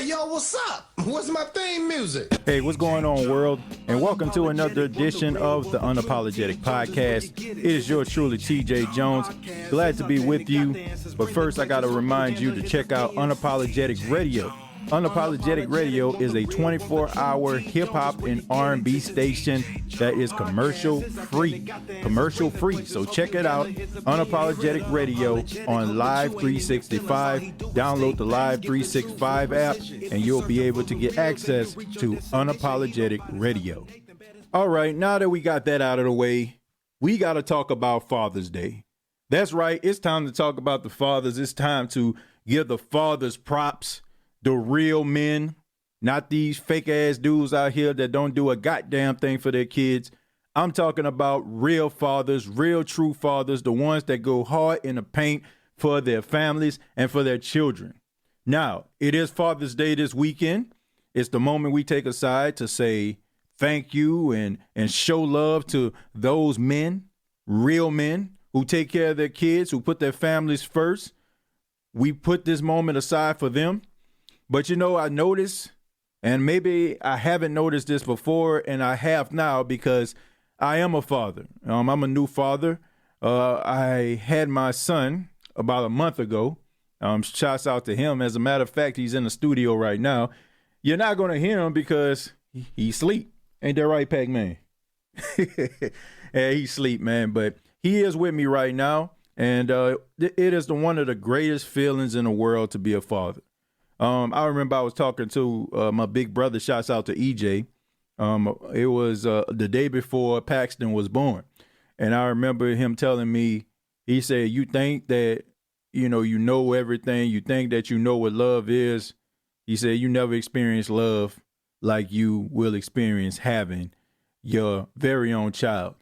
Hey, yo, what's up? What's my theme music? Hey, what's going on, world? And welcome to another edition of the Unapologetic Podcast. It is yours truly, TJ Jones. Glad to be with you. But first, I got to remind you to check out Unapologetic Radio. Unapologetic Radio is a 24-hour hip-hop and R&B station that is commercial free. So check it out, Unapologetic Radio on Live 365. Download the Live 365 app, and you'll be able to get access to Unapologetic Radio. All right, now that we got that out of the way, we got to talk about Father's Day. That's right, it's time to talk about the fathers. It's time to give the fathers props. The real men, not these fake ass dudes out here that don't do a goddamn thing for their kids. I'm talking about real fathers, real true fathers, the ones that go hard in the paint for their families and for their children. Now, it is Father's Day this weekend. It's the moment we take aside to say thank you and show love to those men, real men who take care of their kids, who put their families first. We put this moment aside for them. But, you know, I noticed, and maybe I haven't noticed this before, and I have now because I am a father. I'm a new father. I had my son about a month ago. Shouts out to him. As a matter of fact, he's in the studio right now. You're not going to hear him because he's asleep. Ain't that right, Pac-Man? Yeah, he's asleep, man. But he is with me right now, and it is one of the greatest feelings in the world to be a father. I remember I was talking to my big brother, shouts out to EJ. It was the day before Paxton was born. And I remember him telling me, he said, you think that, you know everything. You think that you know what love is. He said, you never experienced love like you will experience having your very own child.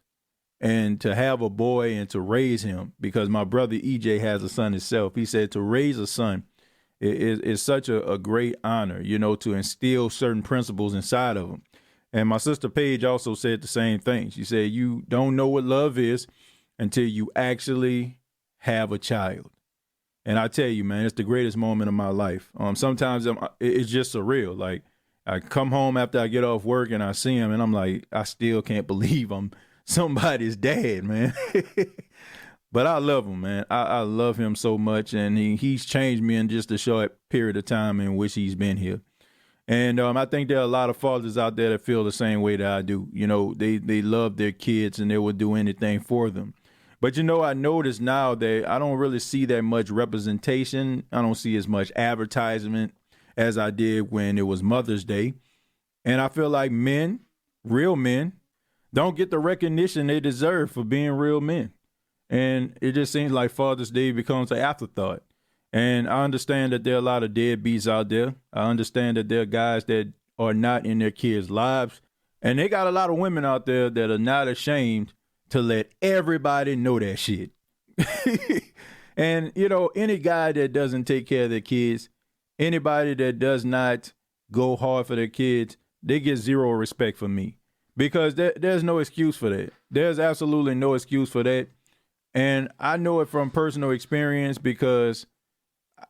And to have a boy and to raise him, because my brother EJ has a son himself. He said to raise a son is such a great honor, to instill certain principles inside of them. And my sister Paige also said the same thing. She said, you don't know what love is until you actually have a child. And I tell you, man, it's the greatest moment of my life. Sometimes it's just surreal. Like, I come home after I get off work and I see him and I'm like, I still can't believe I'm somebody's dad, man. But I love him, man. I love him so much, and he's changed me in just a short period of time in which he's been here. And I think there are a lot of fathers out there that feel the same way that I do. They love their kids, and they will do anything for them. But, I notice now that I don't really see that much representation. I don't see as much advertisement as I did when it was Mother's Day. And I feel like men, real men, don't get the recognition they deserve for being real men. And it just seems like Father's Day becomes an afterthought. And I understand that there are a lot of deadbeats out there. I understand that there are guys that are not in their kids' lives. And they got a lot of women out there that are not ashamed to let everybody know that shit. And, any guy that doesn't take care of their kids, anybody that does not go hard for their kids, they get zero respect from me. Because there's no excuse for that. There's absolutely no excuse for that. And I know it from personal experience because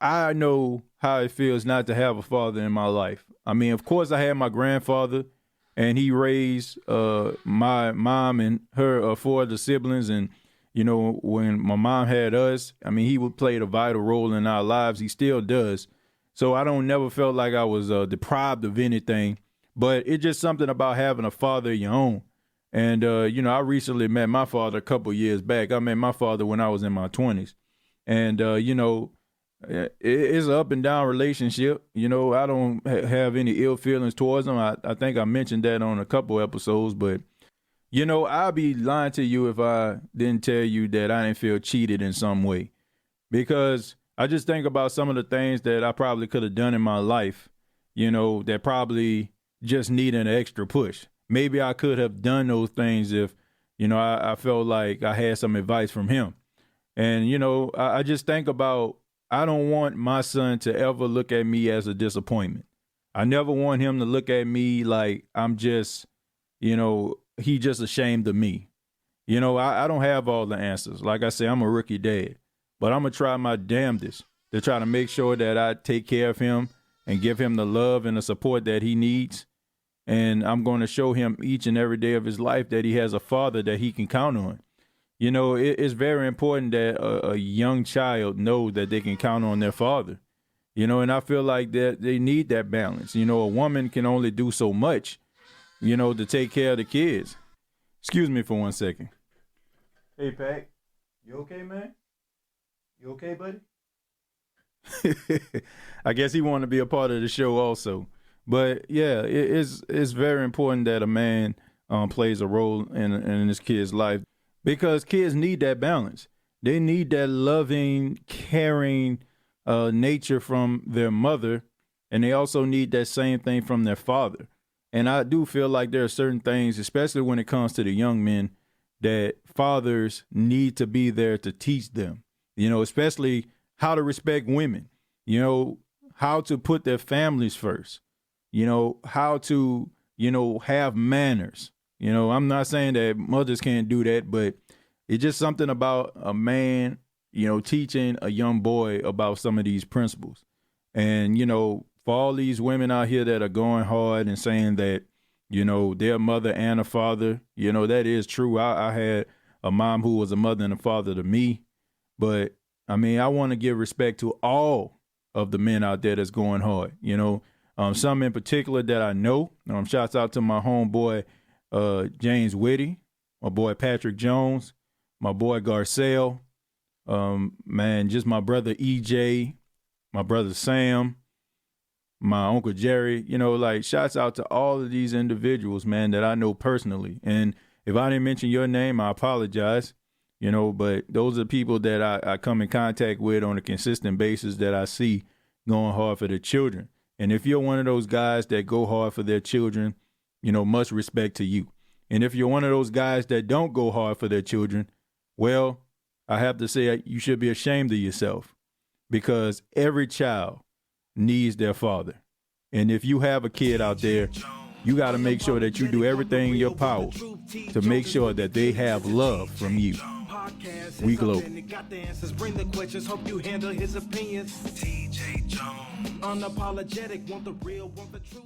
I know how it feels not to have a father in my life. I mean, of course, I had my grandfather, and he raised my mom and her 4 other siblings. And, when my mom had us, I mean, he would play a vital role in our lives. He still does. So I don't never felt like I was deprived of anything. But it's just something about having a father of your own. And, I recently met my father a couple years back. I met my father when I was in my 20s. And, it's an up and down relationship. I don't have any ill feelings towards him. I think I mentioned that on a couple episodes. But, I'd be lying to you if I didn't tell you that I didn't feel cheated in some way. Because I just think about some of the things that I probably could have done in my life, that probably just need an extra push. Maybe I could have done those things if, I felt like I had some advice from him. And, I just think about, I don't want my son to ever look at me as a disappointment. I never want him to look at me like I'm just, he just ashamed of me. I don't have all the answers. Like I say, I'm a rookie dad. But I'm going to try my damnedest to try to make sure that I take care of him and give him the love and the support that he needs. And I'm going to show him each and every day of his life that he has a father that he can count on. You know, it's very important that a young child know that they can count on their father. You know, and I feel like that they need that balance. You know, a woman can only do so much, you know, to take care of the kids. Excuse me for 1 second. Hey, Pac, you okay, man? You okay, buddy? I guess he wanted to be a part of the show also. But yeah, it's very important that a man plays a role in his kid's life, because kids need that balance. They need that loving, caring nature from their mother, and they also need that same thing from their father. And I do feel like there are certain things, especially when it comes to the young men, that fathers need to be there to teach them, you know, especially how to respect women, you know, how to put their families first, you know, how to, you know, have manners. You know, I'm not saying that mothers can't do that, but it's just something about a man, you know, teaching a young boy about some of these principles. And, you know, for all these women out here that are going hard and saying that, you know, their mother and a father, you know, that is true. I had a mom who was a mother and a father to me. But, I mean, I want to give respect to all of the men out there that's going hard, you know. Some in particular that I know. Shouts out to my homeboy, James Whitty, my boy Patrick Jones, my boy Garcelle, man, just my brother EJ, my brother Sam, my Uncle Jerry, you know, like shouts out to all of these individuals, man, that I know personally. And if I didn't mention your name, I apologize, you know, but those are people that I come in contact with on a consistent basis that I see going hard for their children. And if you're one of those guys that go hard for their children, you know, much respect to you. And if you're one of those guys that don't go hard for their children, well, I have to say you should be ashamed of yourself, because every child needs their father. And if you have a kid out there, you got to make sure that you do everything in your power to make sure that they have love from you. We glow. Got the answers, bring the questions, hope you handle his opinions. TJ Jones. Unapologetic, want the real, want the truth.